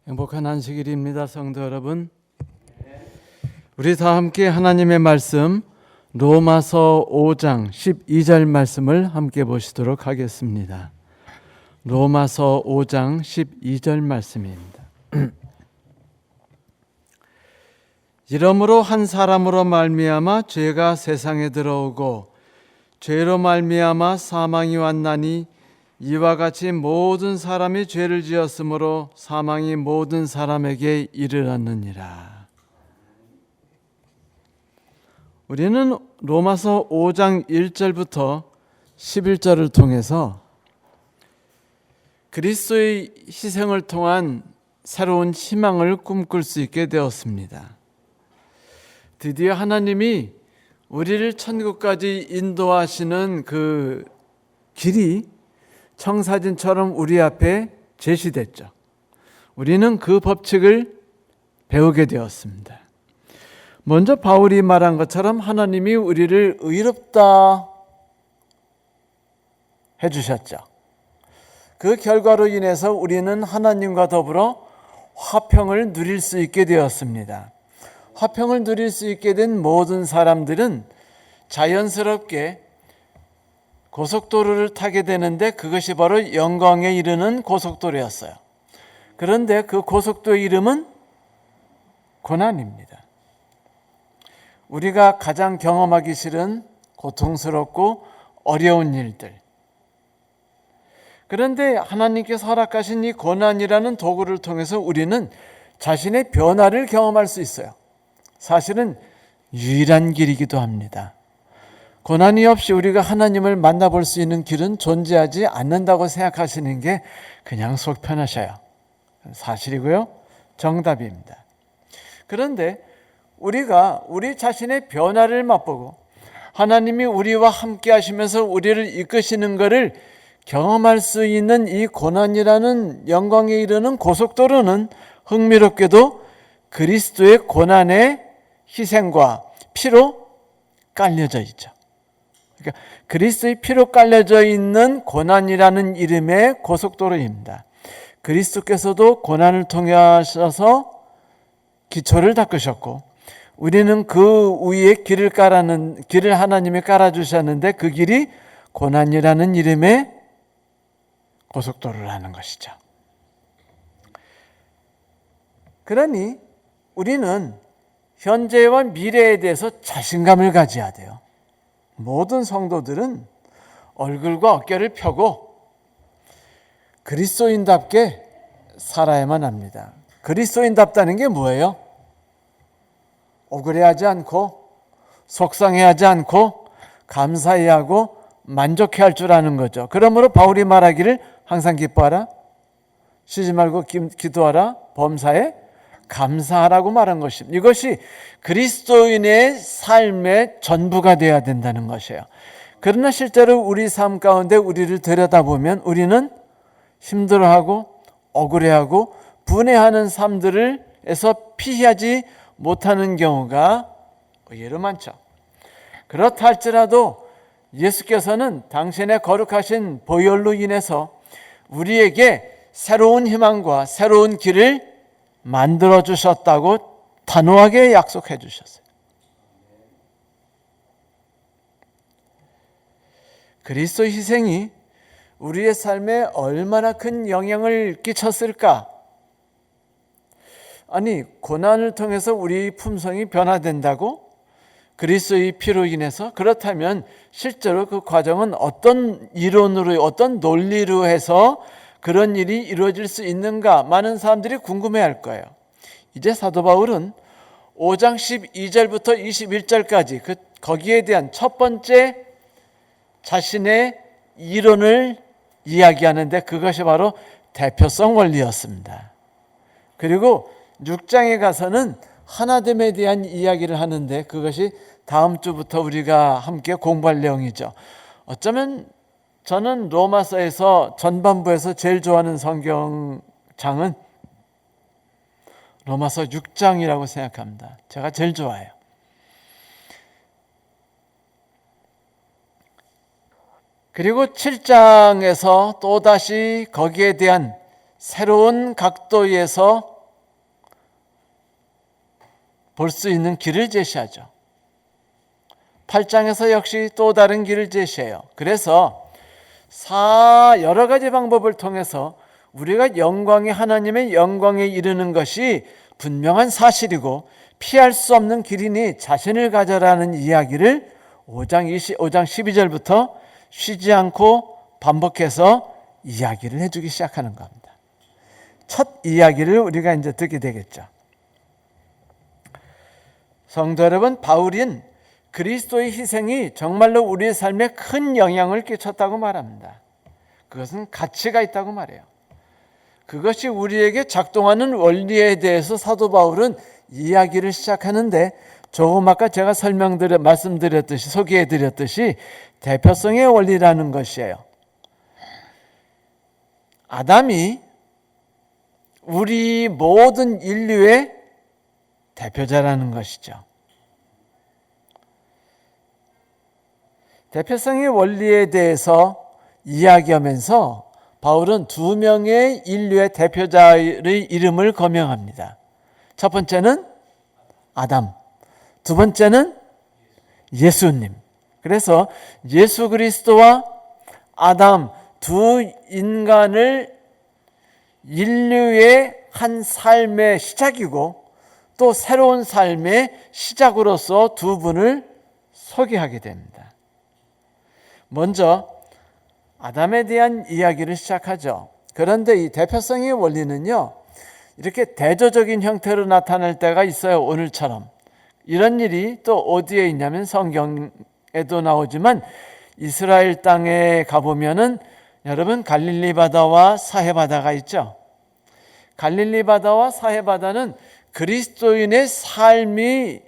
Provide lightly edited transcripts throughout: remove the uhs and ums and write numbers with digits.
행복한 안식일입니다. 성도 여러분, 우리 다 함께 하나님의 말씀 로마서 5장 12절 말씀을 함께 보시도록 하겠습니다. 로마서 5장 12절 말씀입니다. 이러므로 한 사람으로 말미암아 죄가 세상에 들어오고 죄로 말미암아 사망이 왔나니 이와 같이 모든 사람이 죄를 지었으므로 사망이 모든 사람에게 이르렀느니라. 우리는 로마서 5장 1절부터 11절을 통해서 그리스도의 희생을 통한 새로운 희망을 꿈꿀 수 있게 되었습니다. 드디어 하나님이 우리를 천국까지 인도하시는 그 길이 청사진처럼 우리 앞에 제시됐죠. 우리는 그 법칙을 배우게 되었습니다. 먼저 바울이 말한 것처럼 하나님이 우리를 의롭다 해주셨죠. 그 결과로 인해서 우리는 하나님과 더불어 화평을 누릴 수 있게 되었습니다. 화평을 누릴 수 있게 된 모든 사람들은 자연스럽게 고속도로를 타게 되는데 그것이 바로 영광에 이르는 고속도로였어요. 그런데 그 고속도로의 이름은 고난입니다. 우리가 가장 경험하기 싫은 고통스럽고 어려운 일들. 그런데 하나님께서 허락하신 이 고난이라는 도구를 통해서 우리는 자신의 변화를 경험할 수 있어요. 사실은 유일한 길이기도 합니다. 고난이 없이 우리가 하나님을 만나볼 수 있는 길은 존재하지 않는다고 생각하시는 게 그냥 속 편하셔요. 사실이고요. 정답입니다. 그런데 우리가 우리 자신의 변화를 맛보고 하나님이 우리와 함께 하시면서 우리를 이끄시는 것을 경험할 수 있는 이 고난이라는 영광에 이르는 고속도로는 흥미롭게도 그리스도의 고난의 희생과 피로 깔려져 있죠. 그러니까 그리스도의 피로 깔려져 있는 고난이라는 이름의 고속도로입니다. 그리스도께서도 고난을 통하셔서 기초를 닦으셨고 우리는 그 위에 길을 하나님이 깔아주셨는데 그 길이 고난이라는 이름의 고속도로라는 것이죠. 그러니 우리는 현재와 미래에 대해서 자신감을 가져야 돼요. 모든 성도들은 얼굴과 어깨를 펴고 그리스도인답게 살아야만 합니다. 그리스도인답다는 게 뭐예요? 억울해하지 않고 속상해하지 않고 감사해야 하고 만족해야 할 줄 아는 거죠. 그러므로 바울이 말하기를 항상 기뻐하라, 쉬지 말고 기도하라, 범사에 감사하라고 말한 것입니다. 이것이 그리스도인의 삶의 전부가 되어야 된다는 것이에요. 그러나 실제로 우리 삶 가운데 우리를 들여다보면 우리는 힘들어하고 억울해하고 분해하는 삶들에서 피하지 못하는 경우가 의외로 많죠. 그렇다 할지라도 예수께서는 당신의 거룩하신 보혈로 인해서 우리에게 새로운 희망과 새로운 길을 만들어 주셨다고 단호하게 약속해 주셨어요. 그리스도의 희생이 우리의 삶에 얼마나 큰 영향을 끼쳤을까? 아니, 고난을 통해서 우리 품성이 변화된다고? 그리스도의 피로 인해서? 그렇다면 실제로 그 과정은 어떤 이론으로, 어떤 논리로 해서 그런 일이 이루어질 수 있는가? 많은 사람들이 궁금해할 거예요. 이제 사도 바울은 5장 12절부터 21절까지 거기에 대한 첫 번째 자신의 이론을 이야기하는데 그것이 바로 대표성 원리였습니다. 그리고 6장에 가서는 하나됨에 대한 이야기를 하는데 그것이 다음 주부터 우리가 함께 공부할 내용이죠. 어쩌면 저는 로마서에서 전반부에서 제일 좋아하는 성경장은 로마서 6장이라고 생각합니다. 제가 제일 좋아해요. 그리고 7장에서 또다시 거기에 대한 새로운 각도에서 볼 수 있는 길을 제시하죠. 8장에서 역시 또 다른 길을 제시해요. 그래서 여러 가지 방법을 통해서 우리가 하나님의 영광에 이르는 것이 분명한 사실이고 피할 수 없는 길이니 자신을 가져라는 이야기를 5장 12절부터 쉬지 않고 반복해서 이야기를 해주기 시작하는 겁니다. 첫 이야기를 우리가 이제 듣게 되겠죠. 성도 여러분, 바울은 그리스도의 희생이 정말로 우리의 삶에 큰 영향을 끼쳤다고 말합니다. 그것은 가치가 있다고 말해요. 그것이 우리에게 작동하는 원리에 대해서 사도 바울은 이야기를 시작하는데 조금 아까 제가 말씀드렸듯이 소개해드렸듯이 대표성의 원리라는 것이에요. 아담이 우리 모든 인류의 대표자라는 것이죠. 대표성의 원리에 대해서 이야기하면서 바울은 두 명의 인류의 대표자의 이름을 거명합니다. 첫 번째는 아담, 두 번째는 예수님. 그래서 예수 그리스도와 아담 두 인간을 인류의 한 삶의 시작이고 또 새로운 삶의 시작으로서 두 분을 소개하게 됩니다. 먼저 아담에 대한 이야기를 시작하죠. 그런데 이 대표성의 원리는요, 이렇게 대조적인 형태로 나타날 때가 있어요. 오늘처럼. 이런 일이 또 어디에 있냐면 성경에도 나오지만 이스라엘 땅에 가보면은 여러분 갈릴리 바다와 사해 바다가 있죠. 갈릴리 바다와 사해 바다는 그리스도인의 삶이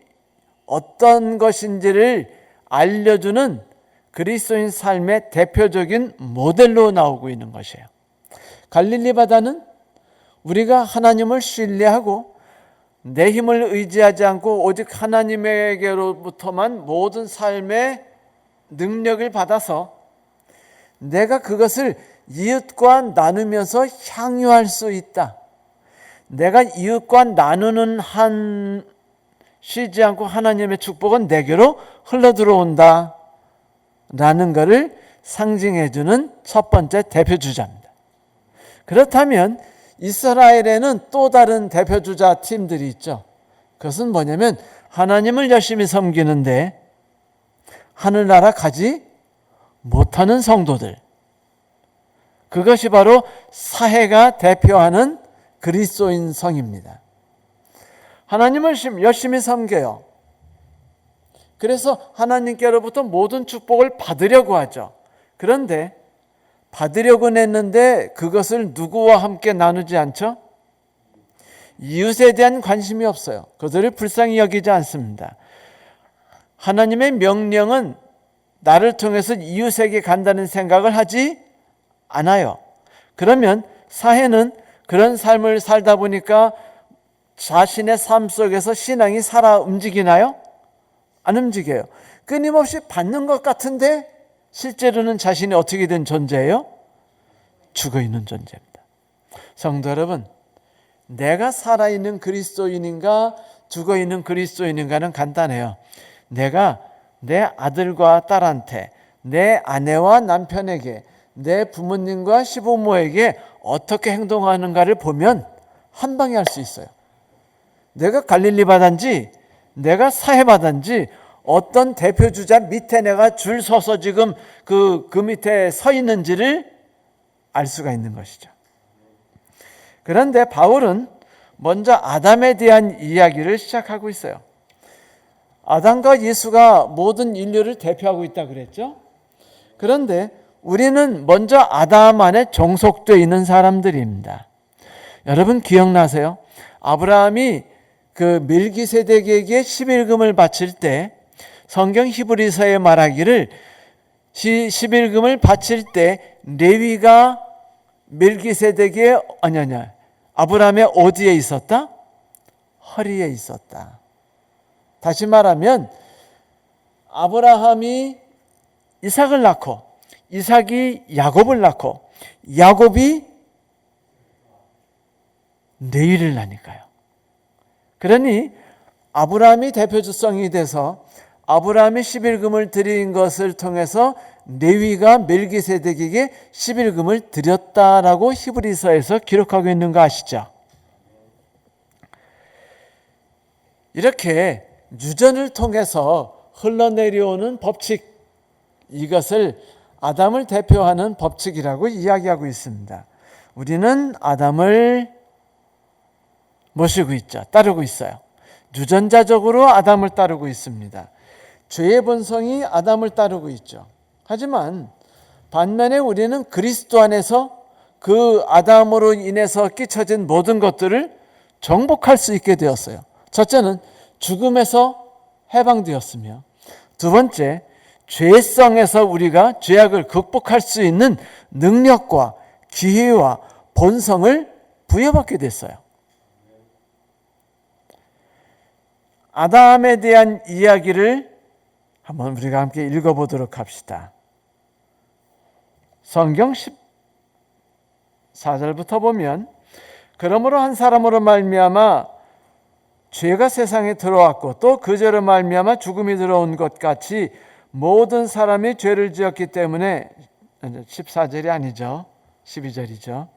어떤 것인지를 알려주는 그리스도인 삶의 대표적인 모델로 나오고 있는 것이에요. 갈릴리 바다는 우리가 하나님을 신뢰하고 내 힘을 의지하지 않고 오직 하나님에게로부터만 모든 삶의 능력을 받아서 내가 그것을 이웃과 나누면서 향유할 수 있다. 내가 이웃과 나누는 한 쉬지 않고 하나님의 축복은 내게로 흘러들어온다 라는 것을 상징해 주는 첫 번째 대표주자입니다. 그렇다면 이스라엘에는 또 다른 대표주자 팀들이 있죠. 그것은 뭐냐면 하나님을 열심히 섬기는데 하늘나라 가지 못하는 성도들, 그것이 바로 사해가 대표하는 그리스도인 성입니다. 하나님을 열심히 섬겨요. 그래서 하나님께로부터 모든 축복을 받으려고 하죠. 그런데 받으려고 했는데 그것을 누구와 함께 나누지 않죠? 이웃에 대한 관심이 없어요. 그들을 불쌍히 여기지 않습니다. 하나님의 명령은 나를 통해서 이웃에게 간다는 생각을 하지 않아요. 그러면 사해는 그런 삶을 살다 보니까 자신의 삶 속에서 신앙이 살아 움직이나요? 안 움직여요. 끊임없이 받는 것 같은데 실제로는 자신이 어떻게 된 존재예요? 죽어있는 존재입니다. 성도 여러분, 내가 살아있는 그리스도인인가 죽어있는 그리스도인인가는 간단해요. 내가 내 아들과 딸한테, 내 아내와 남편에게, 내 부모님과 시부모에게 어떻게 행동하는가를 보면 한 방에 알 수 있어요. 내가 갈릴리 바다인지 내가 사해 바다인지 어떤 대표주자 밑에 내가 줄 서서 지금 그 밑에 서 있는지를 알 수가 있는 것이죠. 그런데 바울은 먼저 아담에 대한 이야기를 시작하고 있어요. 아담과 예수가 모든 인류를 대표하고 있다 그랬죠. 그런데 우리는 먼저 아담 안에 종속되어 있는 사람들입니다. 여러분 기억나세요? 아브라함이 그 멜기세덱에게 11금을 바칠 때 성경 히브리서에 말하기를 11금을 바칠 때 레위가 멜기세덱의 아브라함의 어디에 있었다? 허리에 있었다. 다시 말하면 아브라함이 이삭을 낳고 이삭이 야곱을 낳고 야곱이 레위를 낳으니까요. 그러니 아브라함이 대표성이 돼서 아브라함이 11금을 드린 것을 통해서 레위가 멜기세덱에게 11금을 드렸다라고 히브리서에서 기록하고 있는 거 아시죠? 이렇게 유전을 통해서 흘러내려오는 법칙, 이것을 아담을 대표하는 법칙이라고 이야기하고 있습니다. 우리는 아담을 모시고 있죠. 따르고 있어요. 유전자적으로 아담을 따르고 있습니다. 죄의 본성이 아담을 따르고 있죠. 하지만 반면에 우리는 그리스도 안에서 그 아담으로 인해서 끼쳐진 모든 것들을 정복할 수 있게 되었어요. 첫째는 죽음에서 해방되었으며, 두 번째, 죄성에서 우리가 죄악을 극복할 수 있는 능력과 기회와 본성을 부여받게 됐어요. 아담에 대한 이야기를 한번 우리가 함께 읽어보도록 합시다. 성경 14절부터 보면, 그러므로 한 사람으로 말미암아 죄가 세상에 들어왔고 또 그 죄로 말미암아 죽음이 들어온 것 같이 모든 사람이 죄를 지었기 때문에, 14절이 아니죠, 12절이죠.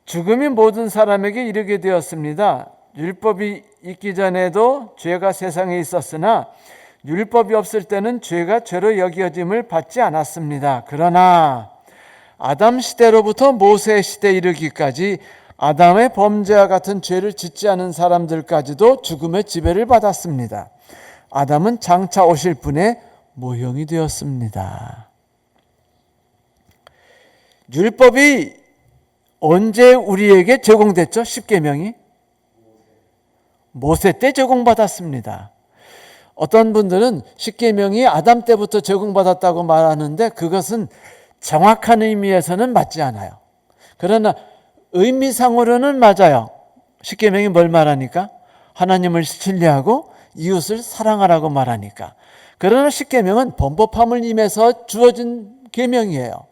죽음이 모든 사람에게 이르게 되었습니다. 율법이 있기 전에도 죄가 세상에 있었으나 율법이 없을 때는 죄가 죄로 여겨짐을 받지 않았습니다. 그러나 아담 시대로부터 모세 시대에 이르기까지 아담의 범죄와 같은 죄를 짓지 않은 사람들까지도 죽음의 지배를 받았습니다. 아담은 장차 오실 분의 모형이 되었습니다. 율법이 언제 우리에게 제공됐죠? 십계명이 모세 때 제공받았습니다. 어떤 분들은 십계명이 아담 때부터 제공받았다고 말하는데 그것은 정확한 의미에서는 맞지 않아요. 그러나 의미상으로는 맞아요. 십계명이 뭘 말하니까? 하나님을 신뢰하고 이웃을 사랑하라고 말하니까. 그러나 십계명은 범법함을 임해서 주어진 계명이에요.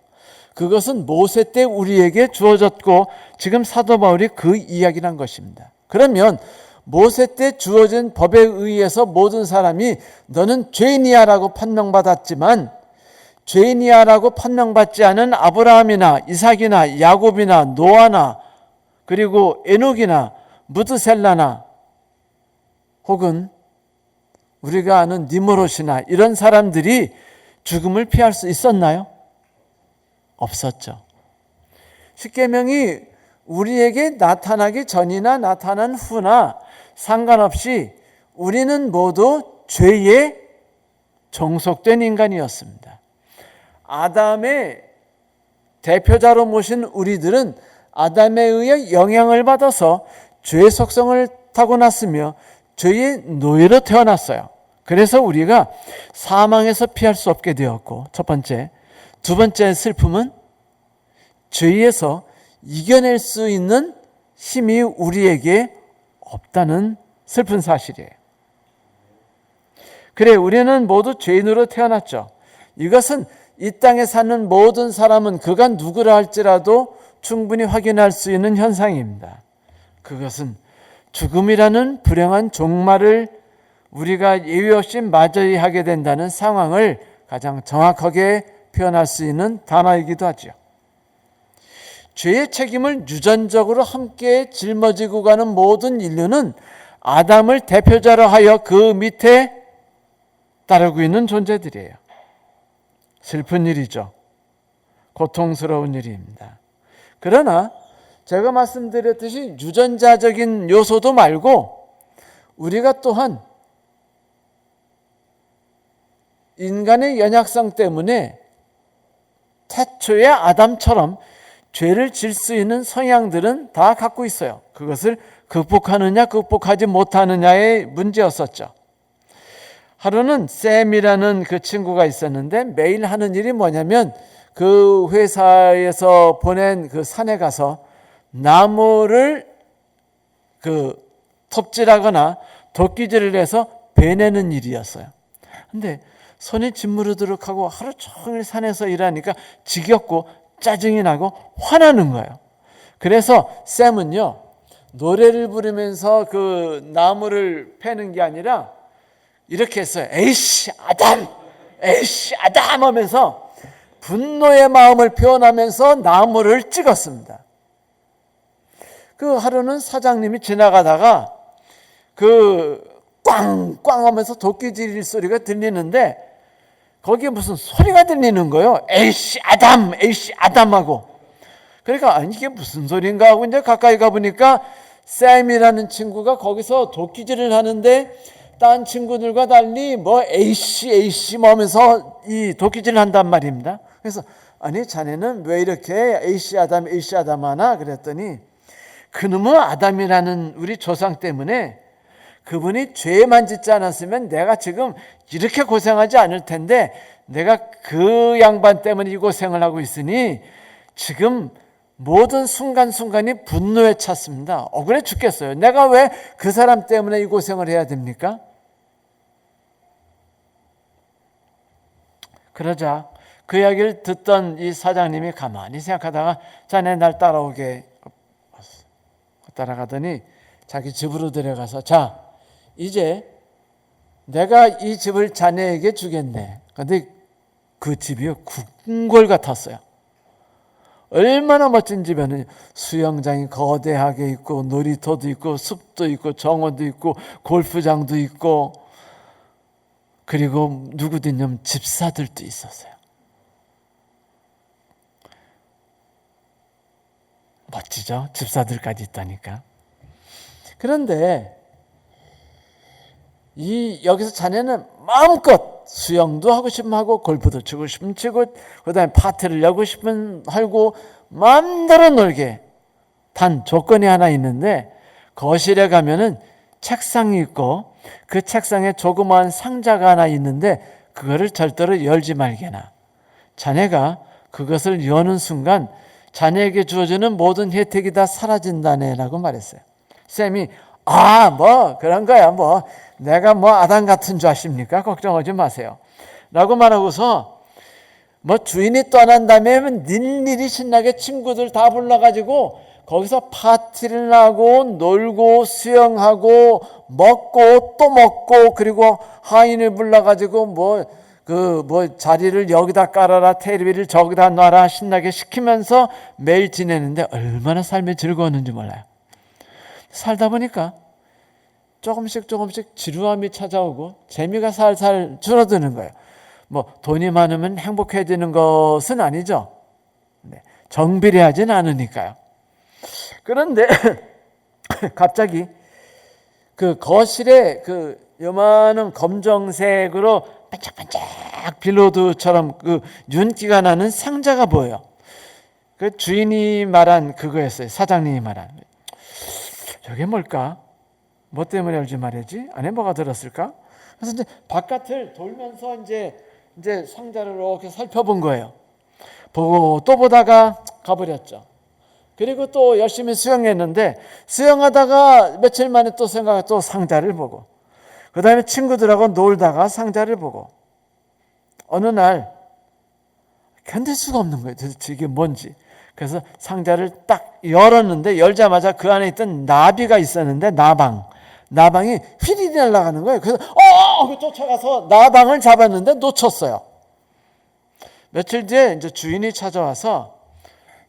그것은 모세 때 우리에게 주어졌고 지금 사도 바울이 그 이야기를 한 것입니다. 그러면 모세 때 주어진 법에 의해서 모든 사람이 너는 죄인이야 라고 판명받았지만, 죄인이야 라고 판명받지 않은 아브라함이나 이삭이나 야곱이나 노아나 그리고 에녹이나 무드셀라나 혹은 우리가 아는 니므롯이나 이런 사람들이 죽음을 피할 수 있었나요? 없었죠. 십계명이 우리에게 나타나기 전이나 나타난 후나 상관없이 우리는 모두 죄에 종속된 인간이었습니다. 아담의 대표자로 모신 우리들은 아담에 의해 영향을 받아서 죄의 속성을 타고났으며 죄의 노예로 태어났어요. 그래서 우리가 사망에서 피할 수 없게 되었고, 첫 번째. 두 번째 슬픔은 죄에서 이겨낼 수 있는 힘이 우리에게 없다는 슬픈 사실이에요. 그래, 우리는 모두 죄인으로 태어났죠. 이것은 이 땅에 사는 모든 사람은 그가 누구라 할지라도 충분히 확인할 수 있는 현상입니다. 그것은 죽음이라는 불행한 종말을 우리가 예외 없이 맞이해야 하게 된다는 상황을 가장 정확하게 표현할 수 있는 단어이기도 하죠. 죄의 책임을 유전적으로 함께 짊어지고 가는 모든 인류는 아담을 대표자로 하여 그 밑에 따르고 있는 존재들이에요. 슬픈 일이죠. 고통스러운 일입니다. 그러나 제가 말씀드렸듯이 유전자적인 요소도 말고 우리가 또한 인간의 연약성 때문에 태초의 아담처럼 죄를 질 수 있는 성향들은 다 갖고 있어요. 그것을 극복하느냐 극복하지 못하느냐의 문제였었죠. 하루는 샘이라는 그 친구가 있었는데 매일 하는 일이 뭐냐면 그 회사에서 보낸 그 산에 가서 나무를 톱질하거나 도끼질을 해서 베내는 일이었어요. 근데 손이 짓무르도록 하고 하루 종일 산에서 일하니까 지겹고 짜증이 나고 화나는 거예요. 그래서 샘은요, 노래를 부르면서 그 나무를 패는 게 아니라 이렇게 했어요. 에이씨 아담, 에이씨 아담 하면서 분노의 마음을 표현하면서 나무를 찍었습니다. 그 하루는 사장님이 지나가다가 그 꽝꽝 하면서 도끼질 소리가 들리는데 거기에 무슨 소리가 들리는 거예요. 에이씨 아담, 에이씨 아담하고. 그러니까 아니 이게 무슨 소린가 하고 이제 가까이 가보니까 샘이라는 친구가 거기서 도끼질을 하는데 딴 친구들과 달리 뭐 에이씨 에이씨 뭐 하면서 이 도끼질을 한단 말입니다. 그래서 아니 자네는 왜 이렇게 에이씨 아담 하나 그랬더니 그놈의 아담이라는 우리 조상 때문에 그분이 죄만 짓지 않았으면 내가 지금 이렇게 고생하지 않을 텐데 내가 그 양반 때문에 이 고생을 하고 있으니 지금 모든 순간순간이 분노에 찼습니다. 억울해 죽겠어요. 내가 왜 그 사람 때문에 이 고생을 해야 됩니까? 그러자 그 이야기를 듣던 이 사장님이 가만히 생각하다가 자네 날 따라오게 따라가더니 자기 집으로 데려가서 자 이제 내가 이 집을 자네에게 주겠네. 그런데 그 집이 궁궐 같았어요. 얼마나 멋진 집에는 수영장이 거대하게 있고 놀이터도 있고 숲도 있고 정원도 있고 골프장도 있고 그리고 누구든지 집사들도 있었어요. 멋지죠? 집사들까지 있다니까. 그런데 여기서 자네는 마음껏 수영도 하고 싶으면 하고 골프도 치고 싶으면 치고 그다음에 파티를 열고 싶으면 하고 마음대로 놀게. 단 조건이 하나 있는데 거실에 가면은 책상이 있고 그 책상에 조그마한 상자가 하나 있는데 그거를 절대로 열지 말게나. 자네가 그것을 여는 순간 자네에게 주어지는 모든 혜택이 다 사라진다네라고 말했어요. 쌤이 뭐 그런 거야 뭐 내가 뭐 아담 같은 줄 아십니까? 걱정하지 마세요 라고 말하고서 뭐 주인이 떠난 다음에 일일이 신나게 친구들 다 불러가지고 거기서 파티를 하고 놀고 수영하고 먹고 또 먹고 그리고 하인을 불러가지고 뭐 자리를 여기다 깔아라 테레비를 저기다 놔라 신나게 시키면서 매일 지내는데 얼마나 삶이 즐거웠는지 몰라요. 살다 보니까 조금씩 지루함이 찾아오고 재미가 살살 줄어드는 거예요. 뭐 돈이 많으면 행복해지는 것은 아니죠. 정비례하진 않으니까요. 그런데 갑자기 그 거실에 그 요만한 검정색으로 반짝반짝 빌로드처럼 그 윤기가 나는 상자가 보여요. 그 주인이 말한 그거였어요. 사장님이 말한. 저게 뭘까? 뭐 때문에 열지 말이지? 안에 뭐가 들었을까? 그래서 이제 바깥을 돌면서 이제 상자를 이렇게 살펴본 거예요. 보고 또 보다가 가버렸죠. 그리고 또 열심히 수영했는데 수영하다가 며칠 만에 또 생각해 또 상자를 보고 그 다음에 친구들하고 놀다가 상자를 보고 어느 날 견딜 수가 없는 거예요. 도대체 이게 뭔지. 그래서 상자를 딱 열었는데 열자마자 그 안에 있던 나비가 있었는데 나방이 휘리 날아가는 거예요. 그래서 쫓아가서 나방을 잡았는데 놓쳤어요. 며칠 뒤에 이제 주인이 찾아와서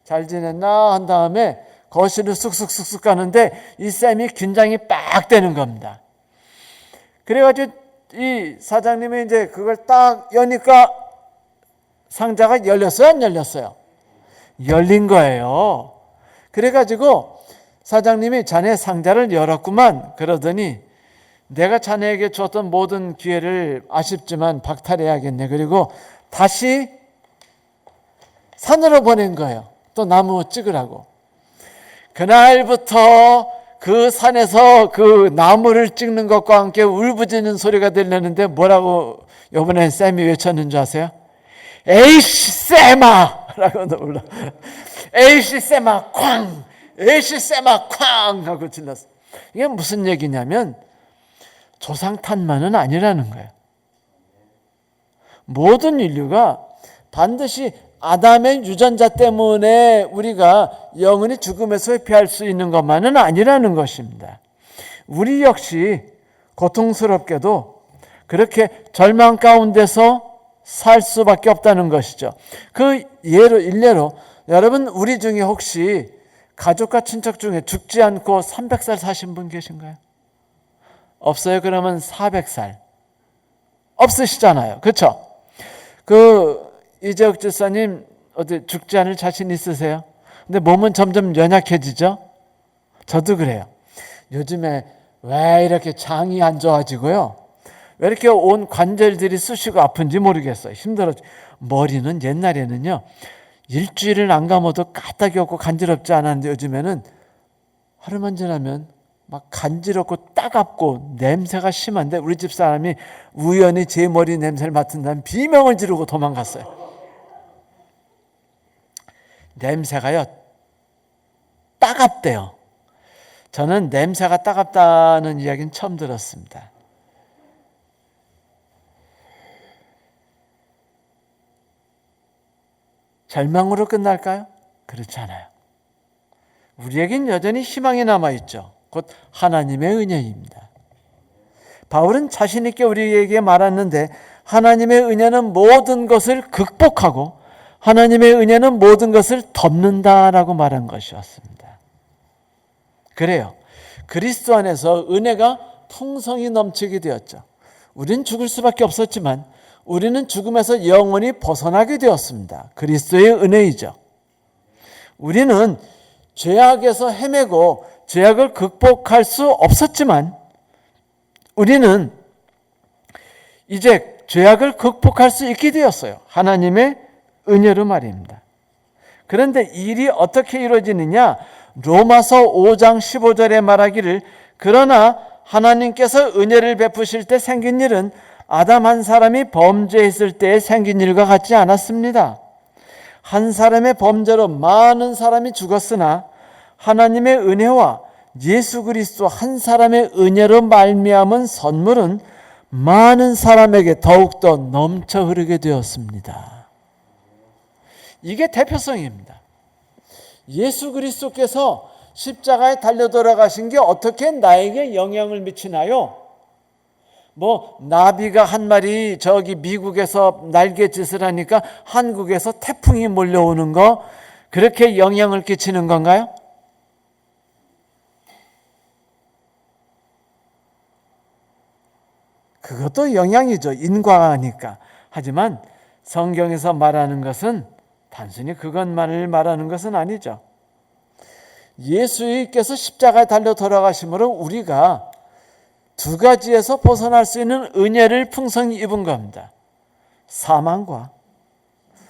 잘 지냈나 한 다음에 거실을 쑥쑥 가는데 이 쌤이 긴장이 빡 되는 겁니다. 그래가지고 이 사장님이 이제 그걸 딱 여니까 상자가 열렸어요? 안 열렸어요? 열린 거예요. 그래가지고 사장님이 자네 상자를 열었구만 그러더니 내가 자네에게 줬던 모든 기회를 아쉽지만 박탈해야겠네. 그리고 다시 산으로 보낸 거예요. 또 나무 찍으라고. 그날부터 그 산에서 그 나무를 찍는 것과 함께 울부짖는 소리가 들리는데 뭐라고 이번엔 쌤이 외쳤는 줄 아세요? 에이씨 쌤아! 라고 불러. 에이씨 쌤아 쾅! 에이씨 쌤아 쾅! 하고 질렀어. 이게 무슨 얘기냐면 조상 탓만은 아니라는 거예요. 모든 인류가 반드시 아담의 유전자 때문에 우리가 영원히 죽음에서 회피할 수 있는 것만은 아니라는 것입니다. 우리 역시 고통스럽게도 그렇게 절망 가운데서 살 수밖에 없다는 것이죠. 그 일례로 여러분, 우리 중에 혹시 가족과 친척 중에 죽지 않고 300살 사신 분 계신가요? 없어요? 그러면 400살 없으시잖아요. 그렇죠? 이재욱 집사님 어디 죽지 않을 자신 있으세요? 근데 몸은 점점 연약해지죠? 저도 그래요. 요즘에 왜 이렇게 장이 안 좋아지고요? 왜 이렇게 온 관절들이 쑤시고 아픈지 모르겠어요. 힘들어. 머리는 옛날에는요, 일주일을 안 감아도 까딱이 없고 간지럽지 않았는데 요즘에는 하루만 지나면 막 간지럽고 따갑고 냄새가 심한데, 우리 집 사람이 우연히 제 머리 냄새를 맡은다면 비명을 지르고 도망갔어요. 냄새가요, 따갑대요. 저는 냄새가 따갑다는 이야기는 처음 들었습니다. 절망으로 끝날까요? 그렇지 않아요. 우리에겐 여전히 희망이 남아있죠. 곧 하나님의 은혜입니다. 바울은 자신 있게 우리에게 말했는데, 하나님의 은혜는 모든 것을 극복하고 하나님의 은혜는 모든 것을 덮는다라고 말한 것이었습니다. 그래요. 그리스도 안에서 은혜가 풍성히 넘치게 되었죠. 우린 죽을 수밖에 없었지만 우리는 죽음에서 영원히 벗어나게 되었습니다. 그리스도의 은혜이죠. 우리는 죄악에서 헤매고 죄악을 극복할 수 없었지만 우리는 이제 죄악을 극복할 수 있게 되었어요. 하나님의 은혜로 말입니다. 그런데 일이 어떻게 이루어지느냐? 로마서 5장 15절에 말하기를, 그러나 하나님께서 은혜를 베푸실 때 생긴 일은 아담 한 사람이 범죄했을 때 생긴 일과 같지 않았습니다. 한 사람의 범죄로 많은 사람이 죽었으나 하나님의 은혜와 예수 그리스도 한 사람의 은혜로 말미암은 선물은 많은 사람에게 더욱더 넘쳐 흐르게 되었습니다. 이게 대표성입니다. 예수 그리스도께서 십자가에 달려 돌아가신 게 어떻게 나에게 영향을 미치나요? 나비가 한 마리 저기 미국에서 날갯짓을 하니까 한국에서 태풍이 몰려오는 거, 그렇게 영향을 끼치는 건가요? 그것도 영향이죠. 인과니까. 하지만 성경에서 말하는 것은 단순히 그것만을 말하는 것은 아니죠. 예수께서 십자가에 달려 돌아가심으로 우리가 두 가지에서 벗어날 수 있는 은혜를 풍성히 입은 겁니다. 사망과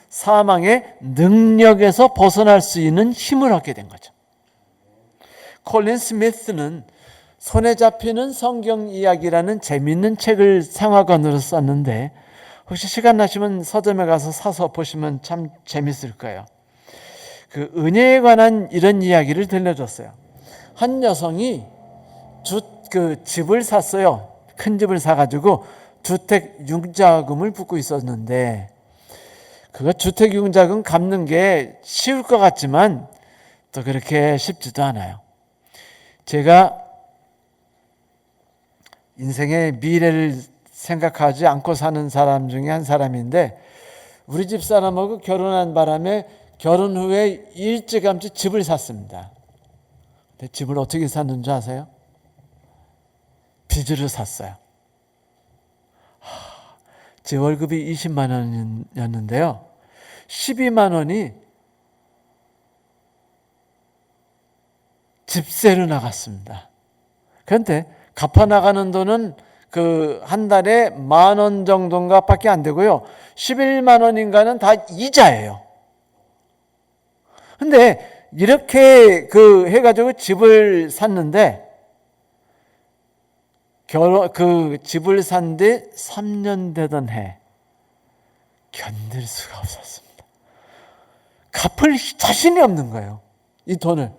사망의 능력에서 벗어날 수 있는 힘을 얻게 된 거죠. 콜린 스미스는 손에 잡히는 성경 이야기라는 재미있는 책을 상하권으로 썼는데, 혹시 시간 나시면 서점에 가서 사서 보시면 참 재밌을 거예요. 그 은혜에 관한 이런 이야기를 들려줬어요. 한 여성이 집을 샀어요. 큰 집을 사가지고 주택 융자금을 붓고 있었는데, 그거 주택 융자금 갚는 게 쉬울 것 같지만 또 그렇게 쉽지도 않아요. 제가 인생의 미래를 생각하지 않고 사는 사람 중에 한 사람인데, 우리 집 사람하고 결혼한 바람에 결혼 후에 일찌감치 집을 샀습니다. 근데 집을 어떻게 샀는 줄 아세요? 빚으로 샀어요. 제 월급이 20만 원이었는데요. 12만 원이 집세로 나갔습니다. 그런데 갚아 나가는 돈은 한 달에 10,000원 정도인가 밖에 안 되고요. 11만 원인가는 다 이자예요. 근데 이렇게 해가지고 집을 샀는데, 집을 산 지 3년 되던 해, 견딜 수가 없었습니다. 갚을 자신이 없는 거예요. 이 돈을.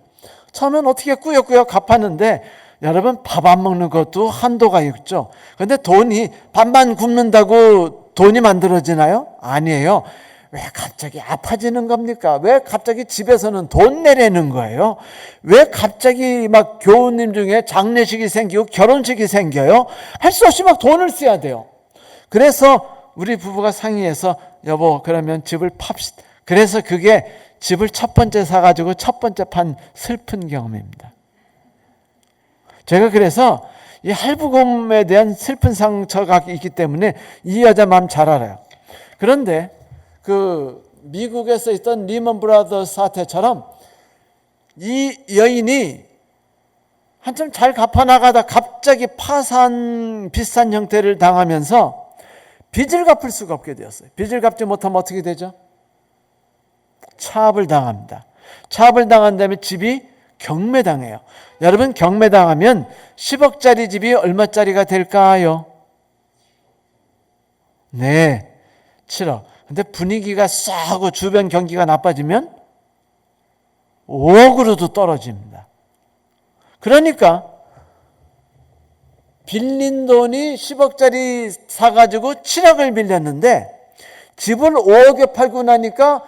처음엔 어떻게 꾸역꾸역 갚았는데, 여러분, 밥 안 먹는 것도 한도가 있죠. 그런데 돈이 밥만 굶는다고 돈이 만들어지나요? 아니에요. 왜 갑자기 아파지는 겁니까? 왜 갑자기 집에서는 돈 내라는 거예요? 왜 갑자기 막 교우님 중에 장례식이 생기고 결혼식이 생겨요? 할 수 없이 막 돈을 써야 돼요. 그래서 우리 부부가 상의해서 여보 그러면 집을 팝시다. 그래서 그게 집을 첫 번째 사가지고 첫 번째 판 슬픈 경험입니다. 제가 그래서 이 할부금에 대한 슬픈 상처가 있기 때문에 이 여자 마음 잘 알아요. 그런데 그 미국에서 있던 리먼 브라더스 사태처럼 이 여인이 한참 잘 갚아나가다 갑자기 파산 비슷한 형태를 당하면서 빚을 갚을 수가 없게 되었어요. 빚을 갚지 못하면 어떻게 되죠? 차압을 당합니다. 차압을 당한 다음에 집이 경매당해요. 여러분 경매당하면 10억짜리 집이 얼마짜리가 될까요? 네, 7억. 근데 분위기가 싸고 주변 경기가 나빠지면 5억으로도 떨어집니다. 그러니까 빌린 돈이 10억짜리 사가지고 7억을 빌렸는데 집을 5억에 팔고 나니까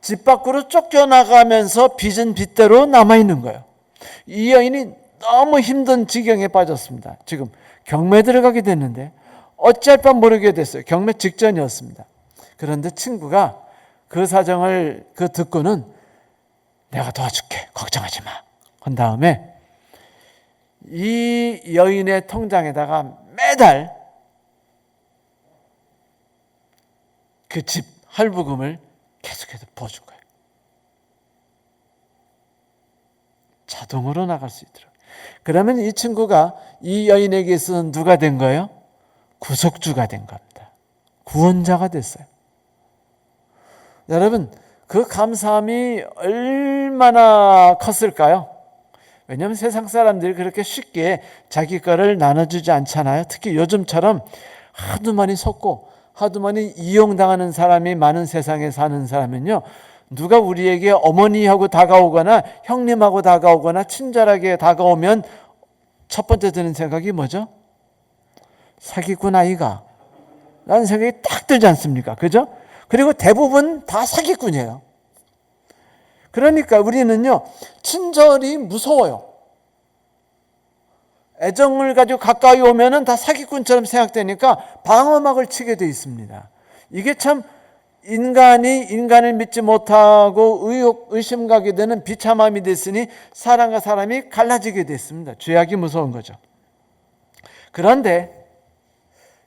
집 밖으로 쫓겨나가면서 빚은 빚대로 남아있는 거예요. 이 여인이 너무 힘든 지경에 빠졌습니다. 지금 경매 들어가게 됐는데 어찌할 바 모르게 됐어요. 경매 직전이었습니다. 그런데 친구가 그 사정을 듣고는 내가 도와줄게 걱정하지 마 한 다음에 이 여인의 통장에다가 매달 그 집 할부금을 계속해서 부어준 거예요. 자동으로 나갈 수 있도록. 그러면 이 친구가 이 여인에게 있어서 누가 된 거예요? 구속주가 된 겁니다. 구원자가 됐어요. 여러분 그 감사함이 얼마나 컸을까요? 왜냐하면 세상 사람들이 그렇게 쉽게 자기 거를 나눠주지 않잖아요. 특히 요즘처럼 하도 많이 속고 하도 많이 이용당하는 사람이 많은 세상에 사는 사람은요, 누가 우리에게 어머니하고 다가오거나 형님하고 다가오거나 친절하게 다가오면 첫 번째 드는 생각이 뭐죠? 사기꾼 아이가 라는 생각이 딱 들지 않습니까? 그죠? 그리고 대부분 다 사기꾼이에요. 그러니까 우리는요, 친절이 무서워요. 애정을 가지고 가까이 오면은 다 사기꾼처럼 생각되니까 방어막을 치게 돼 있습니다. 이게 참 인간이 인간을 믿지 못하고 의심 가게 되는 비참함이 됐으니 사람과 사람이 갈라지게 됐습니다. 죄악이 무서운 거죠. 그런데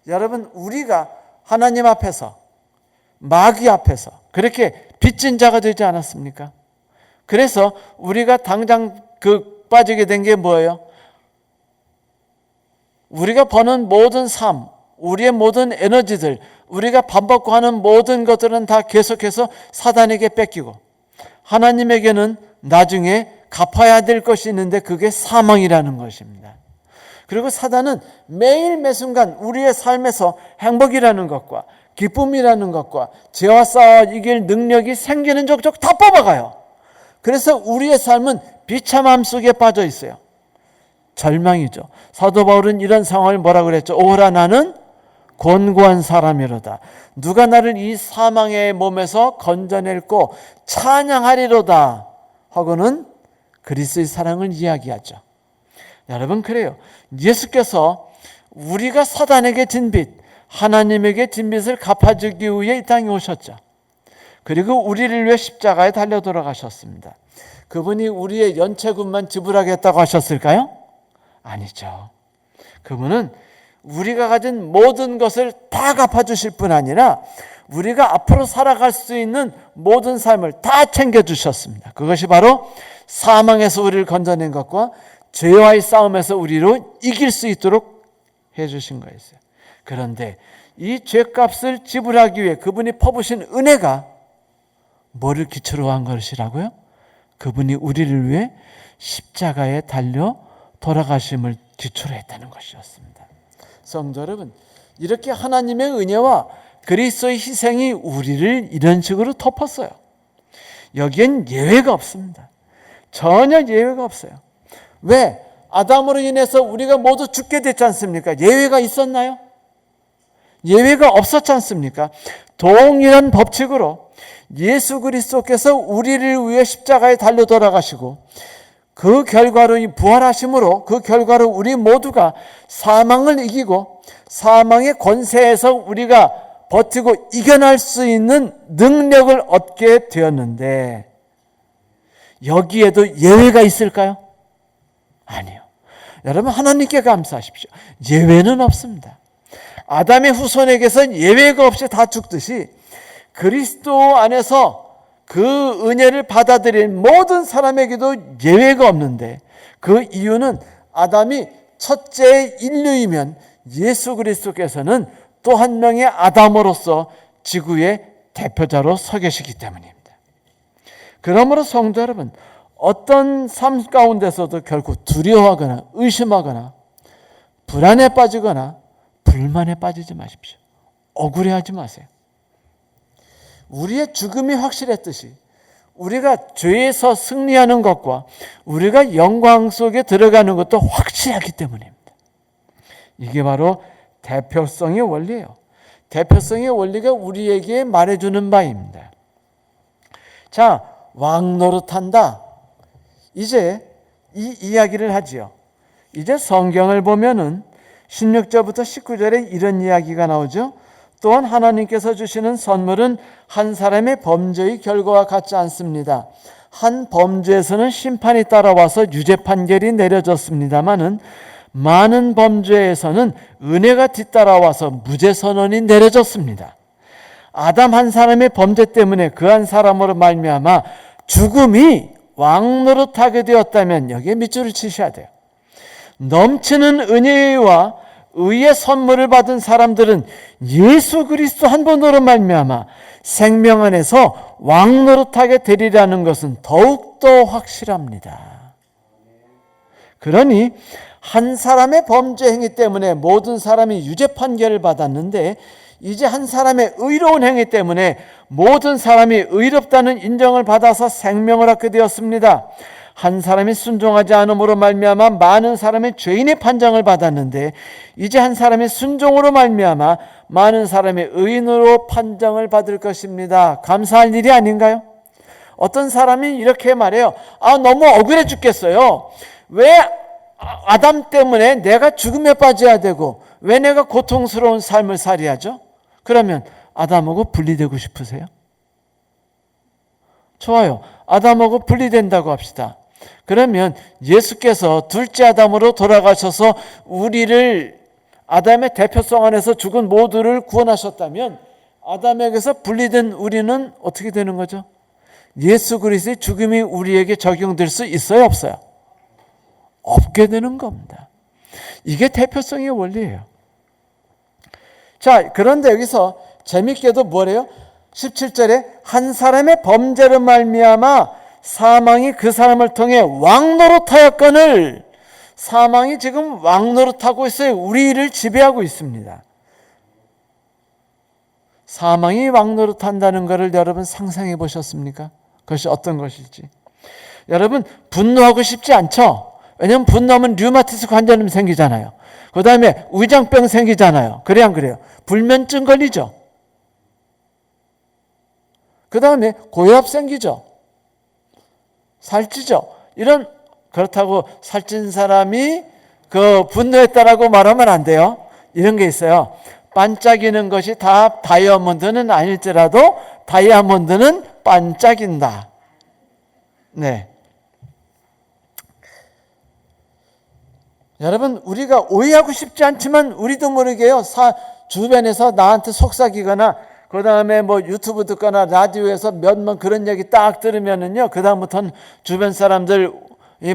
여러분 우리가 하나님 앞에서 마귀 앞에서 그렇게 빚진 자가 되지 않았습니까? 그래서 우리가 당장 빠지게 된 게 뭐예요? 우리가 버는 모든 삶, 우리의 모든 에너지들, 우리가 밥 먹고 하는 모든 것들은 다 계속해서 사단에게 뺏기고 하나님에게는 나중에 갚아야 될 것이 있는데 그게 사망이라는 것입니다. 그리고 사단은 매일 매순간 우리의 삶에서 행복이라는 것과 기쁨이라는 것과 죄와 싸워 이길 능력이 생기는 족족 다 뽑아가요. 그래서 우리의 삶은 비참함 속에 빠져 있어요. 절망이죠. 사도 바울은 이런 상황을 뭐라고 그랬죠? 오라 나는 곤고한 사람이로다. 누가 나를 이 사망의 몸에서 건져낼고 찬양하리로다 하고는 그리스도의 사랑을 이야기하죠. 여러분 그래요. 예수께서 우리가 사단에게 진 빚, 하나님에게 진 빚을 갚아주기 위해 이 땅에 오셨죠. 그리고 우리를 위해 십자가에 달려 돌아가셨습니다. 그분이 우리의 연체금만 지불하겠다고 하셨을까요? 아니죠. 그분은 우리가 가진 모든 것을 다 갚아주실 뿐 아니라 우리가 앞으로 살아갈 수 있는 모든 삶을 다 챙겨주셨습니다. 그것이 바로 사망에서 우리를 건져낸 것과 죄와의 싸움에서 우리로 이길 수 있도록 해주신 거였어요. 그런데 이 죄값을 지불하기 위해 그분이 퍼부신 은혜가 뭐를 기초로 한 것이라고요? 그분이 우리를 위해 십자가에 달려 돌아가심을 기초로 했다는 것이었습니다. 성도 여러분, 이렇게 하나님의 은혜와 그리스도의 희생이 우리를 이런 식으로 덮었어요. 여기엔 예외가 없습니다. 전혀 예외가 없어요. 왜? 아담으로 인해서 우리가 모두 죽게 됐지 않습니까? 예외가 있었나요? 예외가 없었지 않습니까? 동일한 법칙으로 예수 그리스도께서 우리를 위해 십자가에 달려 돌아가시고 그 결과로 부활하심으로 그 결과로 우리 모두가 사망을 이기고 사망의 권세에서 우리가 버티고 이겨낼 수 있는 능력을 얻게 되었는데 여기에도 예외가 있을까요? 아니요. 여러분 하나님께 감사하십시오. 예외는 없습니다. 아담의 후손에게선 예외가 없이 다 죽듯이 그리스도 안에서 그 은혜를 받아들인 모든 사람에게도 예외가 없는데 그 이유는 아담이 첫째 인류이면 예수 그리스도께서는 또 한 명의 아담으로서 지구의 대표자로 서 계시기 때문입니다. 그러므로 성도 여러분, 어떤 삶 가운데서도 결코 두려워하거나 의심하거나 불안에 빠지거나 불만에 빠지지 마십시오. 억울해하지 마세요. 우리의 죽음이 확실했듯이 우리가 죄에서 승리하는 것과 우리가 영광 속에 들어가는 것도 확실하기 때문입니다. 이게 바로 대표성의 원리예요. 대표성의 원리가 우리에게 말해주는 바입니다. 자, 왕 노릇한다. 이제 이 이야기를 하지요. 이제 성경을 보면은 16절부터 19절에 이런 이야기가 나오죠. 또한 하나님께서 주시는 선물은 한 사람의 범죄의 결과와 같지 않습니다. 한 범죄에서는 심판이 따라와서 유죄 판결이 내려졌습니다마는 많은 범죄에서는 은혜가 뒤따라와서 무죄 선언이 내려졌습니다. 아담 한 사람의 범죄 때문에 그 한 사람으로 말미암아 죽음이 왕노릇하게 되었다면 여기에 밑줄을 치셔야 돼요. 넘치는 은혜와 의의 선물을 받은 사람들은 예수 그리스도 한 분으로 말미암아 생명 안에서 왕노릇하게 되리라는 것은 더욱더 확실합니다. 그러니 한 사람의 범죄 행위 때문에 모든 사람이 유죄 판결을 받았는데 이제 한 사람의 의로운 행위 때문에 모든 사람이 의롭다는 인정을 받아서 생명을 얻게 되었습니다. 한 사람이 순종하지 않음으로 말미암아 많은 사람의 죄인의 판정을 받았는데 이제 한 사람이 순종으로 말미암아 많은 사람의 의인으로 판정을 받을 것입니다. 감사할 일이 아닌가요? 어떤 사람이 이렇게 말해요. 너무 억울해 죽겠어요. 왜 아담 때문에 내가 죽음에 빠져야 되고 왜 내가 고통스러운 삶을 살아야 하죠? 그러면 아담하고 분리되고 싶으세요? 좋아요. 아담하고 분리된다고 합시다. 그러면 예수께서 둘째 아담으로 돌아가셔서 우리를 아담의 대표성 안에서 죽은 모두를 구원하셨다면 아담에게서 분리된 우리는 어떻게 되는 거죠? 예수 그리스도의 죽음이 우리에게 적용될 수 있어요, 없어요? 없게 되는 겁니다. 이게 대표성의 원리예요. 자, 그런데 여기서 재밌게도 뭐래요? 17절에 한 사람의 범죄로 말미암아 사망이 그 사람을 통해 왕노릇하였거늘 사망이 지금 왕노릇하고 있어요. 우리를 지배하고 있습니다. 사망이 왕노릇한다는 것을 여러분 상상해 보셨습니까? 그것이 어떤 것일지. 여러분 분노하고 싶지 않죠? 왜냐하면 분노하면 류마티스 관절염 생기잖아요. 그 다음에 위장병 생기잖아요. 그래 안 그래요? 불면증 걸리죠. 그 다음에 고혈압 생기죠. 살찌죠. 그렇다고 살찐 사람이 그 분노했다라고 말하면 안 돼요. 이런 게 있어요. 반짝이는 것이 다 다이아몬드는 아닐지라도 다이아몬드는 반짝인다. 네. 여러분 우리가 오해하고 싶지 않지만 우리도 모르게요. 주변에서 나한테 속삭이거나 그 다음에 뭐 유튜브 듣거나 라디오에서 몇 번 그런 얘기 딱 들으면은요. 그 다음부터는 주변 사람들이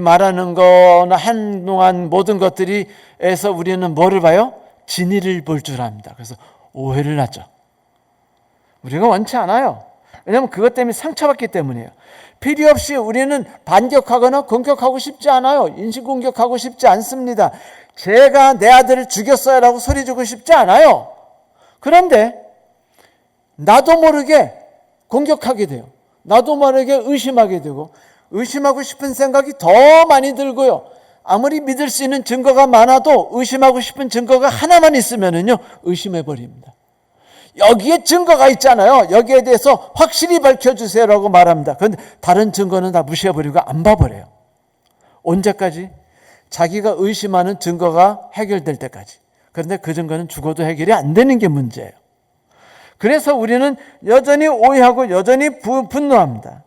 말하는 거나 행동한 모든 것들이에서 우리는 뭐를 봐요? 진리를 볼 줄 압니다. 그래서 오해를 하죠. 우리가 원치 않아요. 왜냐하면 그것 때문에 상처받기 때문이에요. 필요 없이 우리는 반격하거나 공격하고 싶지 않아요. 인신공격하고 싶지 않습니다. 제가 내 아들을 죽였어요 라고 소리지고 싶지 않아요. 그런데 나도 모르게 공격하게 돼요. 나도 모르게 의심하게 되고 의심하고 싶은 생각이 더 많이 들고요. 아무리 믿을 수 있는 증거가 많아도 의심하고 싶은 증거가 하나만 있으면은요 의심해버립니다. 여기에 증거가 있잖아요. 여기에 대해서 확실히 밝혀주세요라고 말합니다. 그런데 다른 증거는 다 무시해버리고 안 봐버려요. 언제까지? 자기가 의심하는 증거가 해결될 때까지. 그런데 그 증거는 죽어도 해결이 안 되는 게 문제예요. 그래서 우리는 여전히 오해하고 여전히 분노합니다.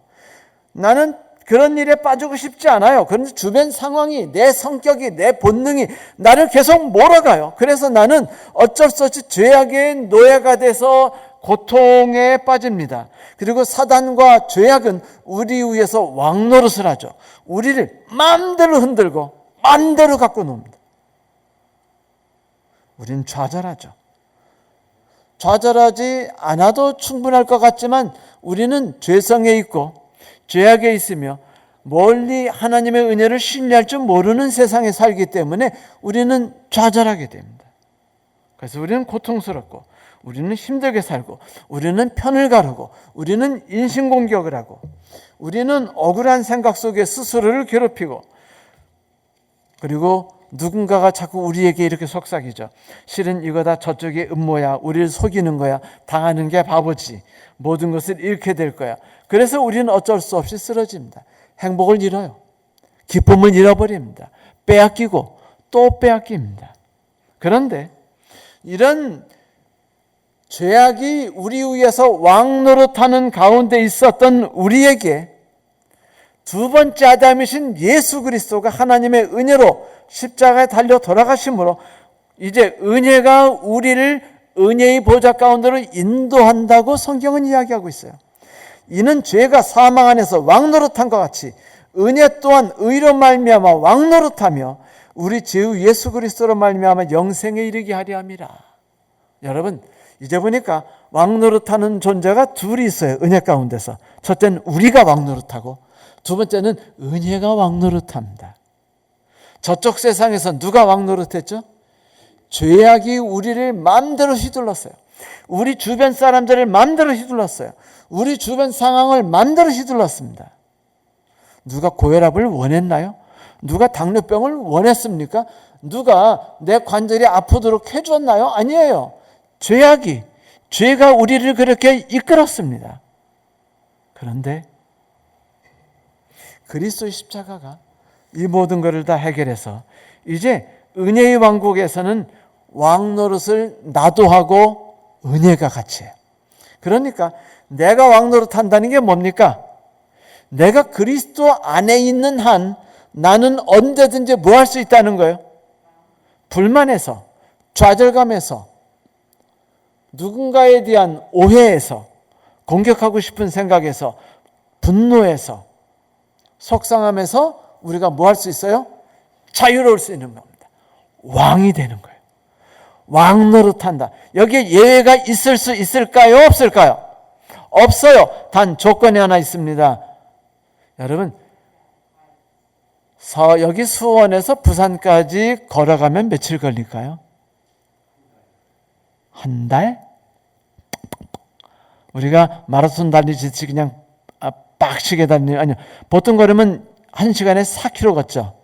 나는 그런 일에 빠지고 싶지 않아요. 그런데 주변 상황이, 내 성격이, 내 본능이 나를 계속 몰아가요. 그래서 나는 어쩔 수 없이 죄악의 노예가 돼서 고통에 빠집니다. 그리고 사단과 죄악은 우리 위에서 왕노릇을 하죠. 우리를 마음대로 흔들고 마음대로 갖고 놉니다. 우리는 좌절하죠. 좌절하지 않아도 충분할 것 같지만 우리는 죄성에 있고 죄악에 있으며 멀리 하나님의 은혜를 신뢰할 줄 모르는 세상에 살기 때문에 우리는 좌절하게 됩니다. 그래서 우리는 고통스럽고 우리는 힘들게 살고 우리는 편을 가르고 우리는 인신공격을 하고 우리는 억울한 생각 속에 스스로를 괴롭히고 그리고 누군가가 자꾸 우리에게 이렇게 속삭이죠. 실은 이거 다 저쪽의 음모야. 우리를 속이는 거야. 당하는 게 바보지. 모든 것을 잃게 될 거야. 그래서 우리는 어쩔 수 없이 쓰러집니다. 행복을 잃어요. 기쁨을 잃어버립니다. 빼앗기고 또 빼앗깁니다. 그런데 이런 죄악이 우리 위에서 왕노릇하는 가운데 있었던 우리에게 두 번째 아담이신 예수 그리스도가 하나님의 은혜로 십자가에 달려 돌아가심으로 이제 은혜가 우리를 은혜의 보좌 가운데로 인도한다고 성경은 이야기하고 있어요. 이는 죄가 사망 안에서 왕노릇한 것 같이 은혜 또한 의로 말미암아 왕노릇하며 우리 죄의 예수 그리스도로 말미암아 영생에 이르게 하려 함이라. 여러분, 이제 보니까 왕노릇하는 존재가 둘이 있어요. 은혜 가운데서. 첫째는 우리가 왕노릇하고 두 번째는 은혜가 왕노릇합니다. 저쪽 세상에서 누가 왕노릇했죠? 죄악이 우리를 마음대로 휘둘렀어요. 우리 주변 사람들을 마음대로 휘둘렀어요. 우리 주변 상황을 마음대로 휘둘렀습니다. 누가 고혈압을 원했나요? 누가 당뇨병을 원했습니까? 누가 내 관절이 아프도록 해줬나요? 아니에요. 죄가 우리를 그렇게 이끌었습니다. 그런데 그리스도의 십자가가 이 모든 것을 다 해결해서 이제 은혜의 왕국에서는 왕노릇을 나도 하고 은혜가 같이 해요. 그러니까 내가 왕노릇 한다는 게 뭡니까? 내가 그리스도 안에 있는 한 나는 언제든지 뭐 할 수 있다는 거예요? 불만에서, 좌절감에서, 누군가에 대한 오해에서, 공격하고 싶은 생각에서, 분노에서, 속상함에서 우리가 뭐 할 수 있어요? 자유로울 수 있는 겁니다. 왕이 되는 거예요. 왕노릇한다. 여기에 예외가 있을 수 있을까요? 없을까요? 없어요. 단 조건이 하나 있습니다. 여러분, 여기 수원에서 부산까지 걸어가면 며칠 걸릴까요? 한 달? 우리가 마라톤 달리듯이 그냥 빡시게 달리는, 아니요. 보통 걸으면 1시간에 4km 걷죠.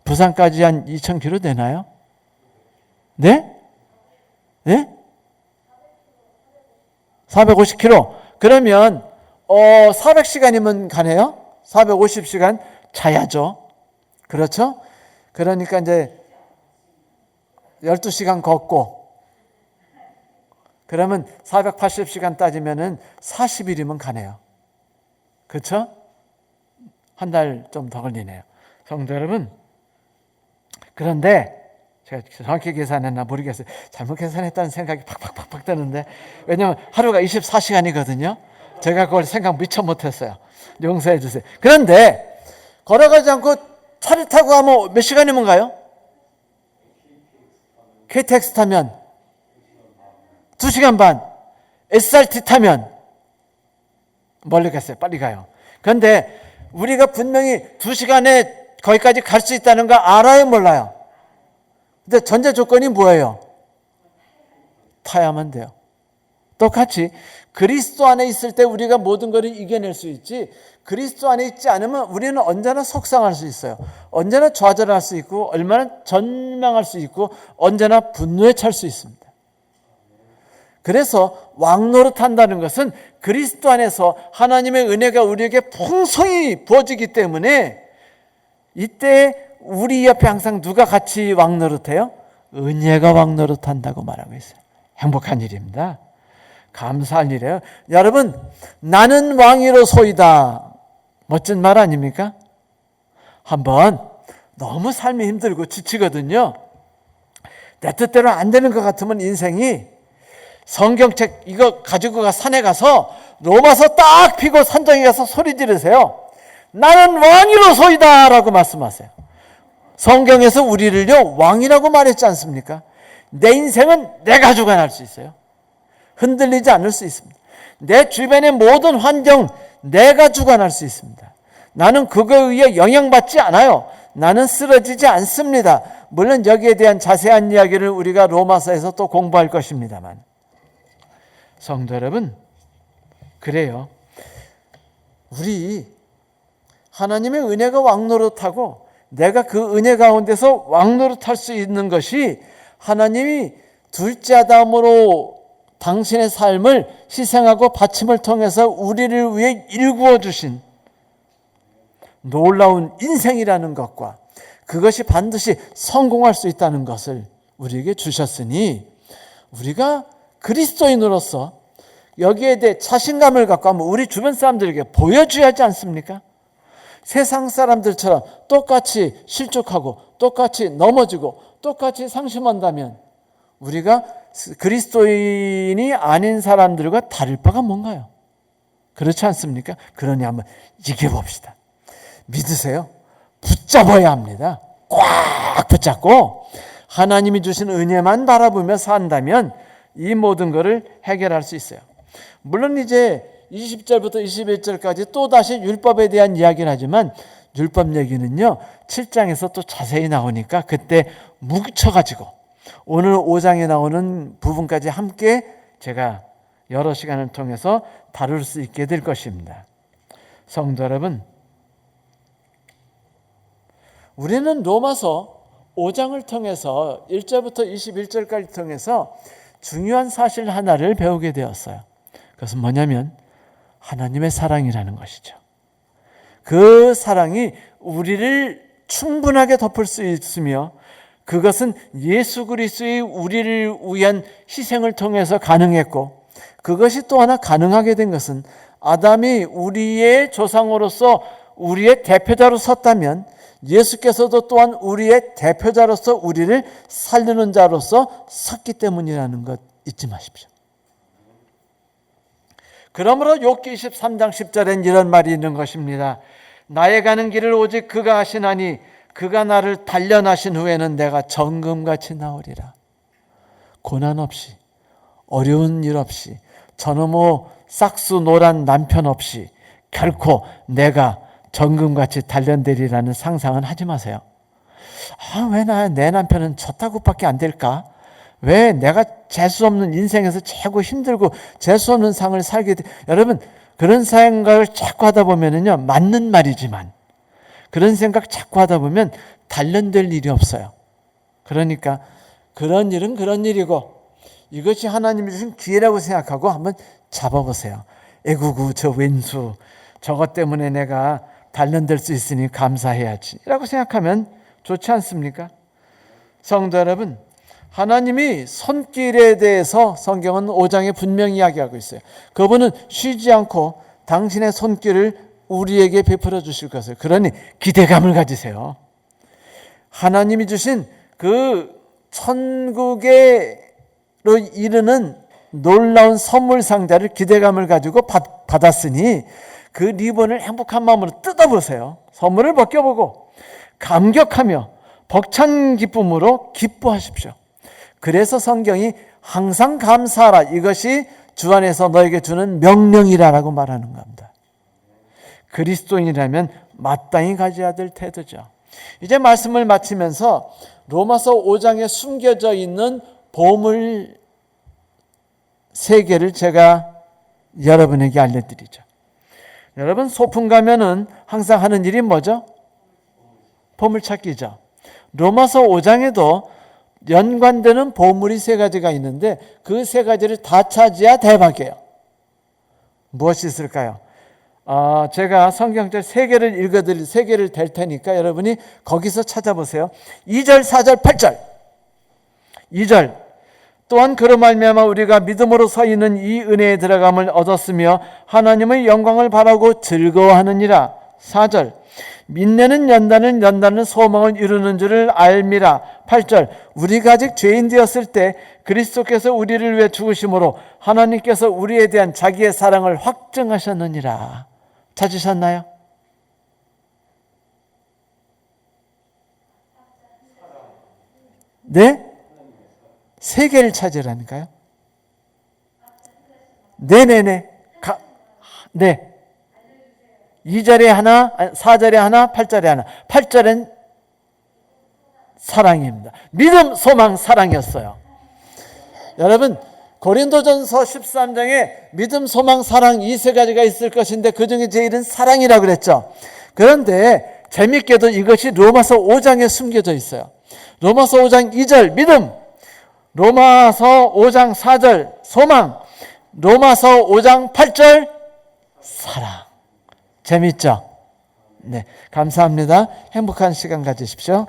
부산까지 한 2,000km 되나요? 네? 네? 450km. 그러면 400시간이면 가네요? 450시간 자야죠. 그렇죠? 그러니까 이제 12시간 걷고 그러면 480시간 따지면은 40일이면 가네요. 그렇죠? 한 달 좀 더 걸리네요. 성도 여러분, 그런데 제가 정확히 계산했나 모르겠어요. 잘못 계산했다는 생각이 팍팍팍팍 드는데, 왜냐하면 하루가 24시간이거든요. 제가 그걸 생각 미처 못했어요. 용서해 주세요. 그런데 걸어가지 않고 차를 타고 가면 몇 시간이면 가요? KTX 타면 2시간 반, SRT 타면 멀리 갔어요. 빨리 가요. 그런데 우리가 분명히 2시간에 거기까지 갈 수 있다는 거 알아요? 몰라요? 근데 전제 조건이 뭐예요? 타야만 돼요. 똑같이 그리스도 안에 있을 때 우리가 모든 것을 이겨낼 수 있지, 그리스도 안에 있지 않으면 우리는 언제나 속상할 수 있어요. 언제나 좌절할 수 있고, 얼마나 전망할 수 있고, 언제나 분노에 찰 수 있습니다. 그래서 왕 노릇한다는 것은 그리스도 안에서 하나님의 은혜가 우리에게 풍성히 부어지기 때문에 이때 우리 옆에 항상 누가 같이 왕 노릇해요? 은혜가 왕 노릇한다고 말하고 있어요. 행복한 일입니다. 감사할 일이에요. 여러분, 나는 왕이로소이다. 멋진 말 아닙니까? 한번 너무 삶이 힘들고 지치거든요. 내 뜻대로 안 되는 것 같으면 인생이 성경책 이거 가지고 산에 가서 로마서 딱 펴고 산정에 가서 소리 지르세요. 나는 왕이로소이다 라고 말씀하세요. 성경에서 우리를요 왕이라고 말했지 않습니까? 내 인생은 내가 주관할 수 있어요. 흔들리지 않을 수 있습니다. 내 주변의 모든 환경 내가 주관할 수 있습니다. 나는 그거에 의해 영향받지 않아요. 나는 쓰러지지 않습니다. 물론 여기에 대한 자세한 이야기를 우리가 로마서에서 또 공부할 것입니다만, 성도 여러분, 그래요. 우리 하나님의 은혜가 왕노릇하고 내가 그 은혜 가운데서 왕노릇할 수 있는 것이 하나님이 둘째 아담으로 당신의 삶을 희생하고 바침을 통해서 우리를 위해 일구어 주신 놀라운 인생이라는 것과 그것이 반드시 성공할 수 있다는 것을 우리에게 주셨으니 우리가 그리스도인으로서 여기에 대해 자신감을 갖고 한번 우리 주변 사람들에게 보여줘야 하지 않습니까? 세상 사람들처럼 똑같이 실족하고 똑같이 넘어지고 똑같이 상심한다면 우리가 그리스도인이 아닌 사람들과 다를 바가 뭔가요? 그렇지 않습니까? 그러니 한번 이겨봅시다. 믿으세요. 붙잡아야 합니다. 꽉 붙잡고 하나님이 주신 은혜만 바라보며 산다면 이 모든 것을 해결할 수 있어요. 물론 이제 20절부터 21절까지 또다시 율법에 대한 이야기를 하지만 율법 얘기는요 7장에서 또 자세히 나오니까 그때 뭉쳐가지고 오늘 5장에 나오는 부분까지 함께 제가 여러 시간을 통해서 다룰 수 있게 될 것입니다. 성도 여러분, 우리는 로마서 5장을 통해서 1절부터 21절까지 통해서 중요한 사실 하나를 배우게 되었어요. 그것은 뭐냐면 하나님의 사랑이라는 것이죠. 그 사랑이 우리를 충분하게 덮을 수 있으며 그것은 예수 그리스도의 우리를 위한 희생을 통해서 가능했고 그것이 또 하나 가능하게 된 것은 아담이 우리의 조상으로서 우리의 대표자로 섰다면 예수께서도 또한 우리의 대표자로서 우리를 살리는 자로서 섰기 때문이라는 것 잊지 마십시오. 그러므로 욥기 23장 10절엔 이런 말이 있는 것입니다. 나의 가는 길을 오직 그가 하시나니 그가 나를 단련하신 후에는 내가 정금같이 나오리라. 고난 없이 어려운 일 없이 저놈의 싹수 노란 남편 없이 결코 내가 정금같이 단련되리라는 상상은 하지 마세요. 왜 내 남편은 저따구밖에 안 될까? 왜 내가 재수없는 인생에서 최고 힘들고 재수없는 삶을 살게 돼? 여러분 그런 생각을 자꾸 하다 보면은요 맞는 말이지만 그런 생각 자꾸 하다 보면 단련될 일이 없어요. 그러니까 그런 일은 그런 일이고 이것이 하나님이 주신 기회라고 생각하고 한번 잡아보세요. 에구구 저 왼수 저것 때문에 내가 단련될 수 있으니 감사해야지 라고 생각하면 좋지 않습니까? 성도 여러분, 하나님이 손길에 대해서 성경은 5장에 분명히 이야기하고 있어요. 그분은 쉬지 않고 당신의 손길을 우리에게 베풀어 주실 것을, 그러니 기대감을 가지세요. 하나님이 주신 그 천국으로 이르는 놀라운 선물 상자를 기대감을 가지고 받았으니 그 리본을 행복한 마음으로 뜯어보세요. 선물을 벗겨보고 감격하며 벅찬 기쁨으로 기뻐하십시오. 그래서 성경이 항상 감사하라, 이것이 주 안에서 너에게 주는 명령이라고 말하는 겁니다. 그리스도인이라면 마땅히 가져야 될 태도죠. 이제 말씀을 마치면서 로마서 5장에 숨겨져 있는 보물 3개를 제가 여러분에게 알려드리죠. 여러분 소풍 가면은 항상 하는 일이 뭐죠? 보물찾기죠. 로마서 5장에도 연관되는 보물이 세 가지가 있는데 그 세 가지를 다 차지해야 대박이에요. 무엇이 있을까요? 제가 성경절 세 개를 읽어드릴 세 개를 댈 테니까 여러분이 거기서 찾아보세요. 2절, 4절, 8절. 2절. 또한 그로 말미암아 우리가 믿음으로 서 있는 이 은혜에 들어감을 얻었으며 하나님의 영광을 바라고 즐거워하느니라. 4절. 민내는 연단은 소망을 이루는 줄을 알미라. 8절. 우리가 아직 죄인 되었을 때 그리스도께서 우리를 위해 죽으심으로 하나님께서 우리에 대한 자기의 사랑을 확증하셨느니라. 찾으셨나요? 네? 세 개를 찾으라니까요. 네네네. 네. 2절에 하나, 4절에 하나, 8절에 하나. 8절엔 사랑입니다. 믿음, 소망, 사랑이었어요. 여러분, 고린도전서 13장에 믿음, 소망, 사랑 이 세 가지가 있을 것인데 그중에 제일은 사랑이라고 그랬죠. 그런데 재밌게도 이것이 로마서 5장에 숨겨져 있어요. 로마서 5장 2절 믿음, 로마서 5장 4절 소망, 로마서 5장 8절 사랑. 재밌죠? 네, 감사합니다. 행복한 시간 가지십시오.